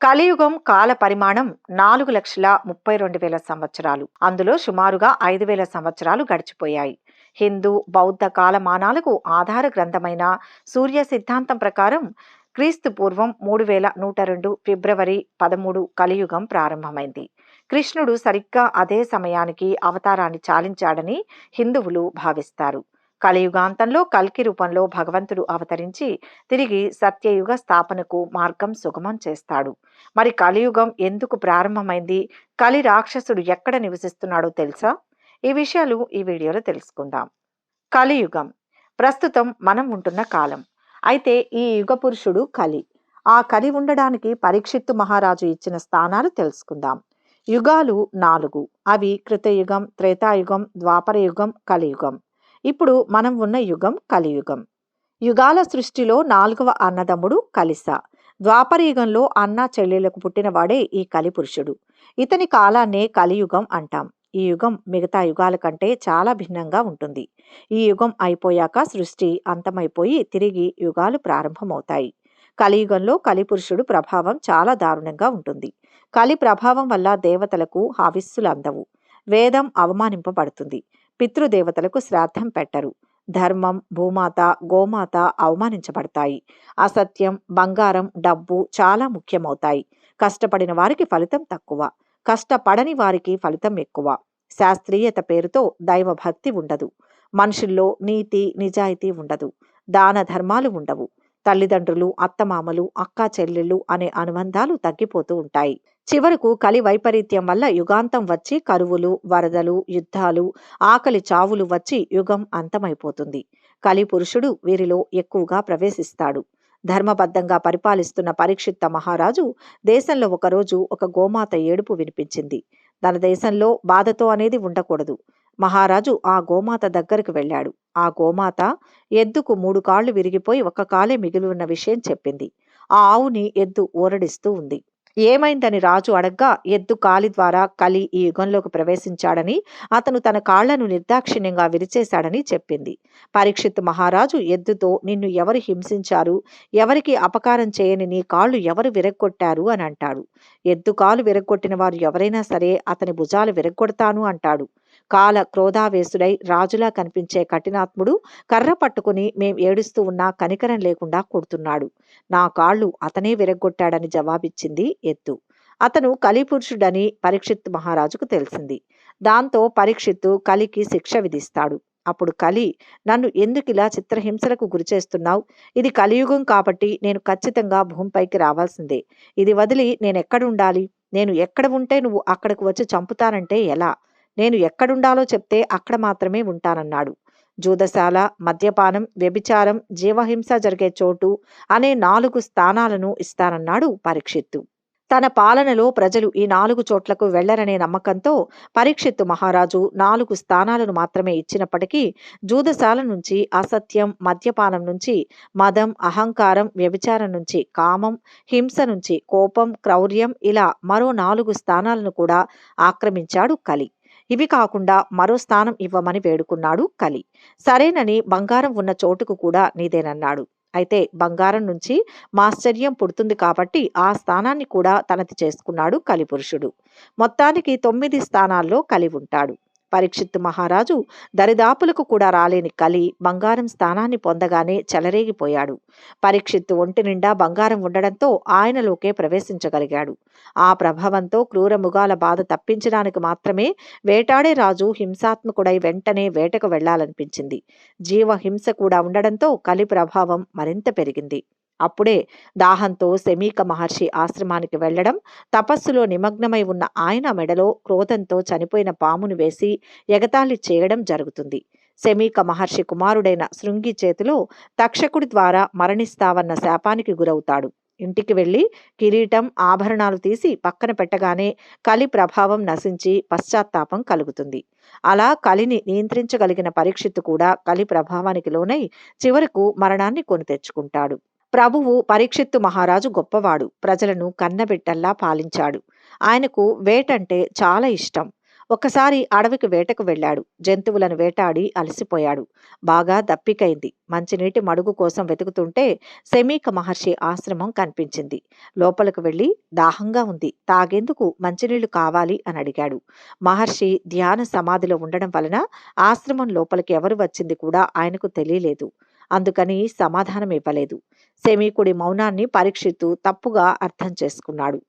కలియుగం కాల పరిమాణం 4,32,000 సంవత్సరాలు. అందులో సుమారుగా 5,000 సంవత్సరాలు గడిచిపోయాయి. హిందూ, బౌద్ధ కాలమానాలకు ఆధార గ్రంథమైన సూర్య సిద్ధాంతం ప్రకారం క్రీస్తు పూర్వం 3102 ఫిబ్రవరి 13 కలియుగం ప్రారంభమైంది. కృష్ణుడు సరిగ్గా అదే సమయానికి అవతారాన్ని చాలించాడని హిందువులు భావిస్తారు. కలియుగాంతంలో కల్కి రూపంలో భగవంతుడు అవతరించి తిరిగి సత్యయుగ స్థాపనకు మార్గం సుగమం చేస్తాడు. మరి కలియుగం ఎందుకు ప్రారంభమైంది? కలి రాక్షసుడు ఎక్కడ నివసిస్తున్నాడో తెలుసా? ఈ విషయాలు ఈ వీడియోలో తెలుసుకుందాం. కలియుగం ప్రస్తుతం మనం ఉంటున్న కాలం. అయితే ఈ యుగ పురుషుడు కలి. ఆ కలి ఉండడానికి పరీక్షిత్తు మహారాజు ఇచ్చిన స్థానాలు తెలుసుకుందాం. యుగాలు 4. అవి కృతయుగం, త్రేతాయుగం, ద్వాపర యుగం, కలియుగం. ఇప్పుడు మనం ఉన్న యుగం కలియుగం. యుగాల సృష్టిలో 4వ అన్నదమ్ముడు కలిస. ద్వాపర యుగంలో అన్న చెల్లెలకు పుట్టినవాడే ఈ కలిపురుషుడు. ఇతని కాలాన్నే కలియుగం అంటాం. ఈ యుగం మిగతా యుగాల కంటే చాలా భిన్నంగా ఉంటుంది. ఈ యుగం అయిపోయాక సృష్టి అంతమైపోయి తిరిగి యుగాలు ప్రారంభమవుతాయి. కలియుగంలో కలిపురుషుడు ప్రభావం చాలా దారుణంగా ఉంటుంది. కలి ప్రభావం వల్ల దేవతలకు హవిస్సులు అందవు. వేదం అవమానింపబడుతుంది. పితృదేవతలకు శ్రాద్ధం పెట్టరు. ధర్మం, భూమాత, గోమాత అవమానించబడతాయి. అసత్యం, బంగారం, డబ్బు చాలా ముఖ్యమవుతాయి. కష్టపడిన వారికి ఫలితం తక్కువ, కష్టపడని వారికి ఫలితం ఎక్కువ. శాస్త్రీయత పేరుతో దైవభక్తి ఉండదు. మనుషుల్లో నీతి, నిజాయితీ ఉండదు. దాన ధర్మాలు ఉండవు. తల్లిదండ్రులు, అత్తమామలు, అక్కా చెల్లెళ్ళు అనే అనుబంధాలు తగ్గిపోతూ ఉంటాయి. చివరకు కలి వైపరీత్యం వల్ల యుగాంతం వచ్చి కరువులు, వరదలు, యుద్ధాలు, ఆకలి చావులు వచ్చి యుగం అంతమైపోతుంది. కలి పురుషుడు వీరిలో ఎక్కువగా ప్రవేశిస్తాడు. ధర్మబద్ధంగా పరిపాలిస్తున్న పరీక్షిత్త మహారాజు దేశంలో ఒకరోజు ఒక గోమాత ఏడుపు వినిపించింది. తన దేశంలో బాధతో అనేది ఉండకూడదు. మహారాజు ఆ గోమాత దగ్గరకు వెళ్ళాడు. ఆ గోమాత ఎద్దుకు 3 కాళ్లు విరిగిపోయి 1 కాలే మిగిలి ఉన్న విషయం చెప్పింది. ఆ ఆవుని ఎద్దు ఊరడిస్తూ ఉంది. ఏమైందని రాజు అడగ్గా ఎద్దు కాలి ద్వారా కలి ఈ యుగంలోకి ప్రవేశించాడని, అతను తన కాళ్లను నిర్దాక్షిణ్యంగా విరిచేశాడని చెప్పింది. పరీక్షిత్ మహారాజు ఎద్దుతో, నిన్ను ఎవరు హింసించారు, ఎవరికి అపకారం చేయని నీ కాళ్లు ఎవరు విరగ్గొట్టారు అని అంటాడు. ఎద్దు కాలు విరగ్గొట్టిన వారు ఎవరైనా సరే అతని భుజాలు విరగ్గొడతాను అంటాడు. కాల క్రోధావేశుడై రాజులా కనిపించే కఠినాత్ముడు కర్ర పట్టుకుని మేం ఏడుస్తూ ఉన్నా కనికరం లేకుండా కొడుతున్నాడు. నా కాళ్ళు అతనే విరగ్గొట్టాడని జవాబిచ్చింది ఎద్దు. అతను కలిపురుషుడని పరీక్షిత్ మహారాజుకు తెలిసింది. దాంతో పరీక్షిత్తు కలికి శిక్ష విధిస్తాడు. అప్పుడు కలి, నన్ను ఎందుకిలా చిత్రహింసలకు గురిచేస్తున్నావు? ఇది కలియుగం కాబట్టి నేను ఖచ్చితంగా భూమిపైకి రావాల్సిందే. ఇది వదిలి నేనెక్కడుండాలి? నేను ఎక్కడ ఉంటే నువ్వు అక్కడికి వచ్చి చంపుతానంటే ఎలా? నేను ఎక్కడుండాలో చెప్తే అక్కడ మాత్రమే ఉంటానన్నాడు. జూదశాల, మద్యపానం, వ్యభిచారం, జీవహింస జరిగే చోటు అనే 4 స్థానాలను ఇస్తానన్నాడు పరీక్షిత్తు. తన పాలనలో ప్రజలు ఈ 4 చోట్లకు వెళ్లరనే నమ్మకంతో పరీక్షిత్తు మహారాజు 4 స్థానాలను మాత్రమే ఇచ్చినప్పటికీ జూదశాల నుంచి అసత్యం, మద్యపానం నుంచి మదం, అహంకారం, వ్యభిచారం నుంచి కామం, హింస నుంచి కోపం, క్రౌర్యం ఇలా మరో 4 స్థానాలను కూడా ఆక్రమించాడు కలి. ఇవి కాకుండా మరో స్థానం ఇవ్వమని వేడుకున్నాడు కలి. సరేనని బంగారం ఉన్న చోటుకు కూడా నీదేనన్నాడు. అయితే బంగారం నుంచి మాశ్చర్యం పుడుతుంది కాబట్టి ఆ స్థానాన్ని కూడా తనది చేసుకున్నాడు కలిపురుషుడు. మొత్తానికి 9 స్థానాల్లో కలి ఉంటాడు. పరీక్షిత్తు మహారాజు దరిదాపులకు కూడా రాలేని కలి బంగారం స్థానాన్ని పొందగానే చెలరేగిపోయాడు. పరీక్షిత్తు ఒంటి నిండా బంగారం ఉండడంతో ఆయనలోకే ప్రవేశించగలిగాడు. ఆ ప్రభావంతో క్రూర మృగాల బాధ తప్పించడానికి మాత్రమే వేటాడే రాజు హింసాత్మకుడై వెంటనే వేటకు వెళ్లాలనిపించింది. జీవహింస కూడా ఉండడంతో కలి ప్రభావం మరింత పెరిగింది. అప్పుడే దాహంతో శమీక మహర్షి ఆశ్రమానికి వెళ్లడం, తపస్సులో నిమగ్నమై ఉన్న ఆయన మెడలో క్రోధంతో చనిపోయిన పామును వేసి ఎగతాళి చేయడం జరుగుతుంది. శమీక మహర్షి కుమారుడైన శృంగి చేతిలో తక్షకుడి ద్వారా మరణిస్తావన్న శాపానికి గురవుతాడు. ఇంటికి వెళ్లి కిరీటం, ఆభరణాలు తీసి పక్కన పెట్టగానే కలి ప్రభావం నశించి పశ్చాత్తాపం కలుగుతుంది. అలా కలిని నియంత్రించగలిగిన పరీక్షిత్తు కూడా కలి ప్రభావానికి లోనై చివరకు మరణాన్ని కొని తెచ్చుకుంటాడు. ప్రభువు పరీక్షిత్తు మహారాజు గొప్పవాడు. ప్రజలను కన్నబిడ్డల్లా పాలించాడు. ఆయనకు వేటంటే చాలా ఇష్టం. ఒకసారి అడవికి వేటకు వెళ్ళాడు. జంతువులను వేటాడి అలసిపోయాడు. బాగా దప్పికైంది. మంచినీటి మడుగు కోసం వెతుకుతుంటే శమీక మహర్షి ఆశ్రమం కనిపించింది. లోపలికి వెళ్ళి దాహంగా ఉంది, తాగేందుకు మంచినీళ్లు కావాలి అని అడిగాడు. మహర్షి ధ్యాన సమాధిలో ఉండడం వలన ఆశ్రమం లోపలికి ఎవరు వచ్చింది కూడా ఆయనకు తెలియలేదు. అందుకని సమాధానం ఇవ్వలేదు. శమీకుడి మౌనాన్ని పరీక్షిత్తు తప్పుగా అర్థం చేసుకున్నాడు.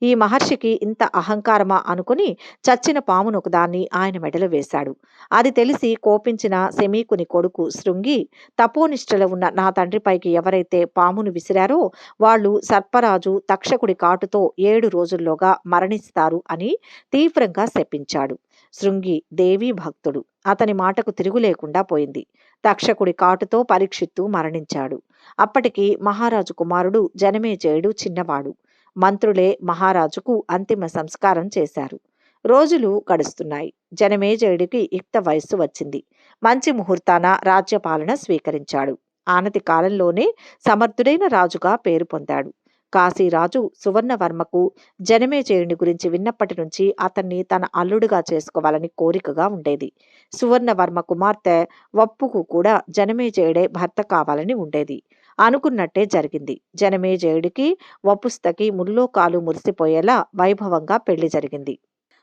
ఈ మహర్షికి ఇంత అహంకారమా అనుకుని చచ్చిన పామును ఒకదాన్ని ఆయన మెడలో వేశాడు. అది తెలిసి కోపించిన శమీకుని కొడుకు శృంగి, తపోనిష్టలో ఉన్న నా తండ్రిపైకి ఎవరైతే పామును విసిరారో వాళ్ళు సర్పరాజు తక్షకుడి కాటుతో 7 రోజుల్లోగా మరణిస్తారు అని తీవ్రంగా శపించాడు. శృంగి దేవీ భక్తుడు. అతని మాటకు తిరుగు లేకుండా పోయింది. తక్షకుడి కాటుతో పరీక్షిత్తు మరణించాడు. అప్పటికి మహారాజు కుమారుడు జనమేజయుడు చిన్నవాడు. మంత్రులే మహారాజుకు అంతిమ సంస్కారం చేశారు. రోజులు గడుస్తున్నాయి. జనమేజయుడికి యుక్త వయస్సు వచ్చింది. మంచి ముహూర్తాన రాజ్యపాలన స్వీకరించాడు. ఆనతి కాలంలోనే సమర్థుడైన రాజుగా పేరు పొందాడు. కాశీరాజు సువర్ణవర్మకు జనమేజయుని గురించి విన్నప్పటి నుంచి అతన్ని తన అల్లుడుగా చేసుకోవాలని కోరికగా ఉండేది. సువర్ణవర్మ కుమార్తె వప్పుకు కూడా జనమేజయుడే భర్త కావాలని ఉండేది. అనుకున్నట్టే జరిగింది. జనమేజయుడికి వపుస్తకి ముల్లోకాలు మురిసిపోయేలా వైభవంగా పెళ్లి జరిగింది.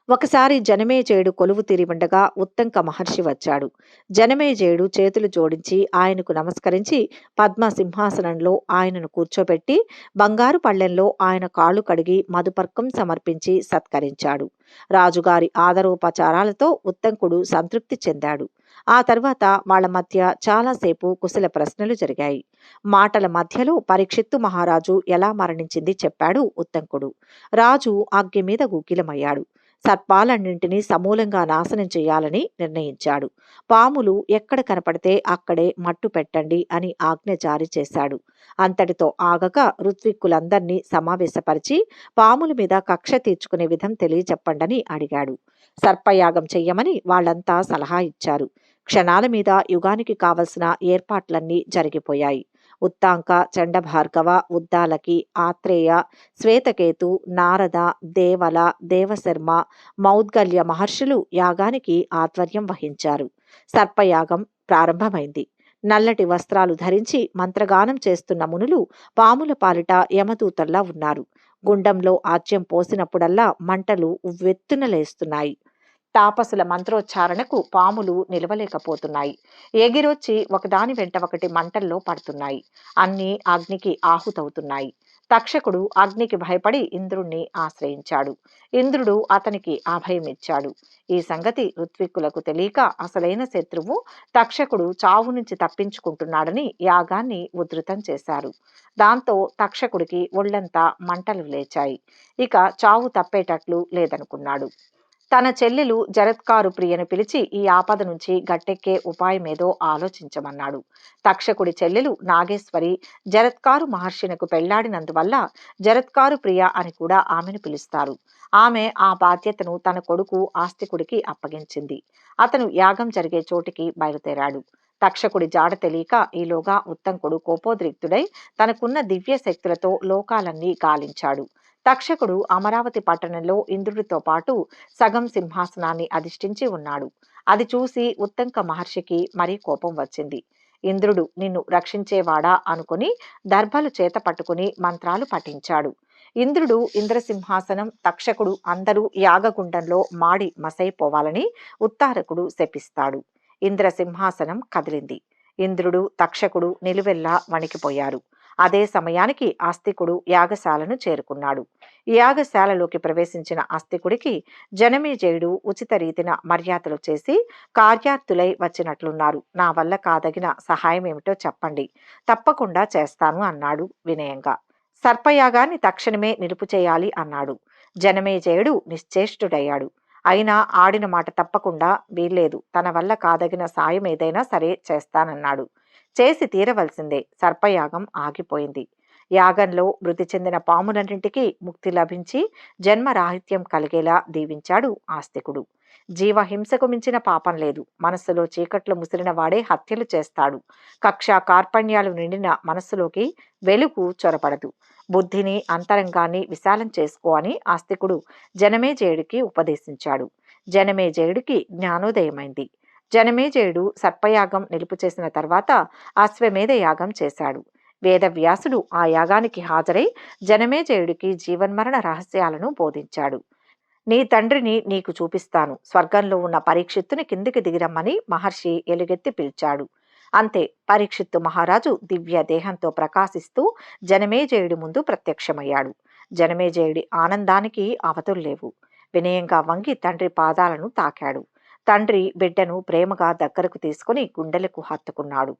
ఒకసారి జనమేజయుడు కొలువు తీరి ఉండగా ఉత్తంక మహర్షి వచ్చాడు. జనమేజయుడు చేతులు జోడించి ఆయనకు నమస్కరించి పద్మ సింహాసనంలో ఆయనను కూర్చోబెట్టి బంగారు పళ్ళెంలో ఆయన కాళ్ళు కడిగి మధుపర్కం సమర్పించి సత్కరించాడు. రాజుగారి ఆదరోపచారాలతో ఉత్తంకుడు సంతృప్తి చెందాడు. ఆ తర్వాత వాళ్ళ మధ్య చాలాసేపు కుశల ప్రశ్నలు జరిగాయి. మాటల మధ్యలో పరీక్షిత్తు మహారాజు ఎలా మరణించింది చెప్పాడు ఉత్తంకుడు. రాజు అగ్గి మీద గుగ్గిలమయ్యాడు. సర్పాలన్నింటినీ సమూలంగా నాశనం చేయాలని నిర్ణయించాడు. పాములు ఎక్కడ కనపడితే అక్కడే మట్టు పెట్టండి అని ఆజ్ఞ జారీ చేశాడు. అంతటితో ఆగక ఋత్విక్కులందర్నీ సమావేశపరిచి పాముల మీద కక్ష తీర్చుకునే విధం తెలియచెప్పండని అడిగాడు. సర్పయాగం చెయ్యమని వాళ్ళంతా సలహా ఇచ్చారు. క్షణాల మీద యుగానికి కావలసిన ఏర్పాట్లన్నీ జరిగిపోయాయి. ఉత్తాంక, చండభార్గవ, ఉద్దాలకి, ఆత్రేయ, శ్వేతకేతు, నారద, దేవల, దేవశర్మ, మౌద్గల్య మహర్షులు యాగానికి ఆధ్వర్యం వహించారు. సర్పయాగం ప్రారంభమైంది. నల్లటి వస్త్రాలు ధరించి మంత్రగానం చేస్తున్న మునులు పాముల పాలిట యమదూతల్లా ఉన్నారు. గుండంలో ఆజ్యం పోసినప్పుడల్లా మంటలు ఉవ్వెత్తున లేస్తున్నాయి. తాపసుల మంత్రోచ్చారణకు పాములు నిలవలేకపోతున్నాయి. ఎగిరొచ్చి ఒకదాని వెంట ఒకటి మంటల్లో పడుతున్నాయి. అన్నీ అగ్నికి ఆహుతవుతున్నాయి. తక్షకుడు అగ్నికి భయపడి ఇంద్రుణ్ణి ఆశ్రయించాడు. ఇంద్రుడు అతనికి అభయమిచ్చాడు. ఈ సంగతి ఋత్విక్కులకు తెలియక అసలైన శత్రువు తక్షకుడు చావు నుంచి తప్పించుకుంటున్నాడని యాగాన్ని ఉధృతం చేశారు. దాంతో తక్షకుడికి ఒళ్లంతా మంటలు లేచాయి. ఇక చావు తప్పేటట్లు లేదనుకున్నాడు. తన చెల్లెలు జరత్కారు ప్రియను పిలిచి ఈ ఆపద నుంచి గట్టెక్కే ఉపాయమేదో ఆలోచించమన్నాడు. తక్షకుడి చెల్లెలు నాగేశ్వరి జరత్కారు మహర్షినకు పెళ్లాడినందువల్ల జరత్కారు ప్రియ అని కూడా ఆమెను పిలుస్తారు. ఆమె ఆ బాధ్యతను తన కొడుకు ఆస్తికుడికి అప్పగించింది. అతను యాగం జరిగే చోటికి బయలుదేరాడు. తక్షకుడి జాడ తెలియక ఈలోగా ఉత్తంకుడు కోపోద్రిక్తుడై తనకున్న దివ్య శక్తులతో లోకాలన్నీ గాలించాడు. తక్షకుడు అమరావతి పట్టణంలో ఇంద్రుడితో పాటు సగం సింహాసనాన్ని అధిష్ఠించి ఉన్నాడు. అది చూసి ఉత్తంక మహర్షికి మరీ కోపం వచ్చింది. ఇంద్రుడు నిన్ను రక్షించేవాడా అనుకుని దర్భలు చేత పట్టుకుని మంత్రాలు పఠించాడు. ఇంద్రుడు, ఇంద్రసింహాసనం, తక్షకుడు అందరూ యాగగుండంలో మాడి మసైపోవాలని ఉత్తారకుడు శపిస్తాడు. ఇంద్రసింహాసనం కదిలింది. ఇంద్రుడు, తక్షకుడు నిలువెల్లా వణికిపోయారు. అదే సమయానికి ఆస్తికుడు యాగశాలను చేరుకున్నాడు. యాగశాలలోకి ప్రవేశించిన ఆస్తికుడికి జనమేజయుడు ఉచిత రీతిన మర్యాదలు చేసి కార్యార్థులై వచ్చినట్లున్నారు. నా వల్ల కాదగిన సహాయం ఏమిటో చెప్పండి, తప్పకుండా చేస్తాను అన్నాడు వినయంగా. సర్పయాగాన్ని తక్షణమే నిలుపు చేయాలి అన్నాడు. జనమేజయుడు నిశ్చేష్టుడయ్యాడు. అయినా ఆడిన మాట తప్పకుండా వీల్లేదు, తన వల్ల కాదగిన సాయం ఏదైనా సరే చేస్తానన్నాడు. చేసి తీరవలసిందే. సర్పయాగం ఆగిపోయింది. యాగంలో మృతి చెందిన పాములన్నింటికీ ముక్తి లభించి జన్మరాహిత్యం కలిగేలా దీవించాడు ఆస్తికుడు. జీవహింసకు మించిన పాపం లేదు. మనస్సులో చీకట్లు ముసిరిన వాడే హత్యలు చేస్తాడు. కక్ష కార్పణ్యాలు నిండిన మనస్సులోకి వెలుగు చొరపడదు. బుద్ధిని, అంతరంగాన్ని విశాలం చేసుకో అని ఆస్తికుడు జనమేజయుడికి ఉపదేశించాడు. జనమేజయుడికి జ్ఞానోదయమైంది. జనమేజయుడు సర్పయాగం నిలుపు చేసిన తర్వాత అశ్వమేధ యాగం చేశాడు. వేదవ్యాసుడు ఆ యాగానికి హాజరై జనమేజయుడికి జీవన్మరణ రహస్యాలను బోధించాడు. నీ తండ్రిని నీకు చూపిస్తాను, స్వర్గంలో ఉన్న పరీక్షిత్తుని కిందికి దిగిరమ్మని మహర్షి ఎలుగెత్తి పిలిచాడు. అంతే, పరీక్షిత్తు మహారాజు దివ్య దేహంతో ప్రకాశిస్తూ జనమేజయుడి ముందు ప్రత్యక్షమయ్యాడు. జనమేజయుడి ఆనందానికి అవతుల్లేవు. వినయంగా వంగి తండ్రి పాదాలను తాకాడు. తండ్రి బిడ్డను ప్రేమగా దగ్గరకు తీసుకుని గుండెలకు హత్తుకున్నాడు.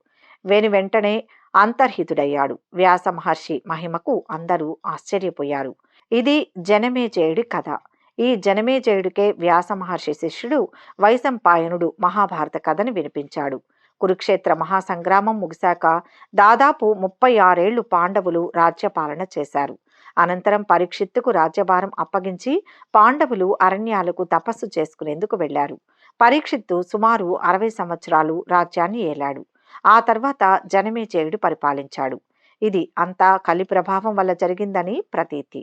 వెంటనే అంతర్హితుడయ్యాడు. వ్యాస మహర్షి మహిమకు అందరూ ఆశ్చర్యపోయారు. ఇది జనమేజయుడి కథ. ఈ జనమేజయుడికే వ్యాస మహర్షి శిష్యుడు వైశంపాయనుడు మహాభారత కథని వినిపించాడు. కురుక్షేత్ర మహాసంగ్రామం ముగిశాక దాదాపు 36 పాండవులు రాజ్యపాలన చేశారు. అనంతరం పరీక్షిత్తుకు రాజ్యభారం అప్పగించి పాండవులు అరణ్యాలకు తపస్సు చేసుకునేందుకు వెళ్లారు. పరీక్షిత్తు సుమారు 60 సంవత్సరాలు రాజ్యాన్ని ఏలాడు. ఆ తర్వాత జనమేజయుడు పరిపాలించాడు. ఇది అంతా కలి ప్రభావం వల్ల జరిగిందని ప్రతీతి.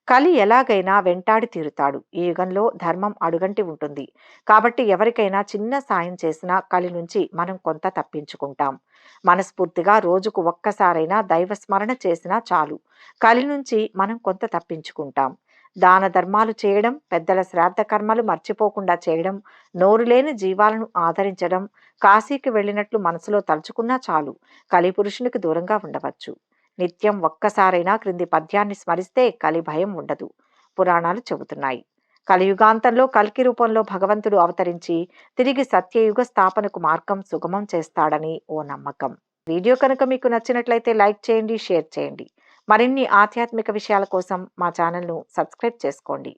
కలి ఎలాగైనా వెంటాడి తీరుతాడు. ఈ యుగంలో ధర్మం అడుగంటి ఉంటుంది. కాబట్టి ఎవరికైనా చిన్న సాయం చేసినా కలి నుంచి మనం కొంత తప్పించుకుంటాం. మనస్ఫూర్తిగా రోజుకు ఒక్కసారైనా దైవస్మరణ చేసినా చాలు, కలి నుంచి మనం కొంత తప్పించుకుంటాం. దాన ధర్మాలు చేయడం, పెద్దల శ్రాద్ధ కర్మలు మర్చిపోకుండా చేయడం, నోరు లేని జీవాలను ఆదరించడం, కాశీకి వెళ్ళినట్లు మనసులో తలుచుకున్నా చాలు, కలి పురుషునికి దూరంగా ఉండవచ్చు. నిత్యం ఒక్కసారైనా క్రింది పద్యాన్ని స్మరిస్తే కలి భయం ఉండదు. పురాణాలు చెబుతున్నాయి. కలియుగాంతంలో కల్కి రూపంలో భగవంతుడు అవతరించి తిరిగి సత్యయుగ స్థాపనకు మార్గం సుగమం చేస్తాడని ఓ నమ్మకం. వీడియో కనుక మీకు నచ్చినట్లయితే లైక్ చేయండి, షేర్ చేయండి. మరిన్ని ఆధ్యాత్మిక విషయాల కోసం మా ఛానల్ను సబ్స్క్రైబ్ చేసుకోండి.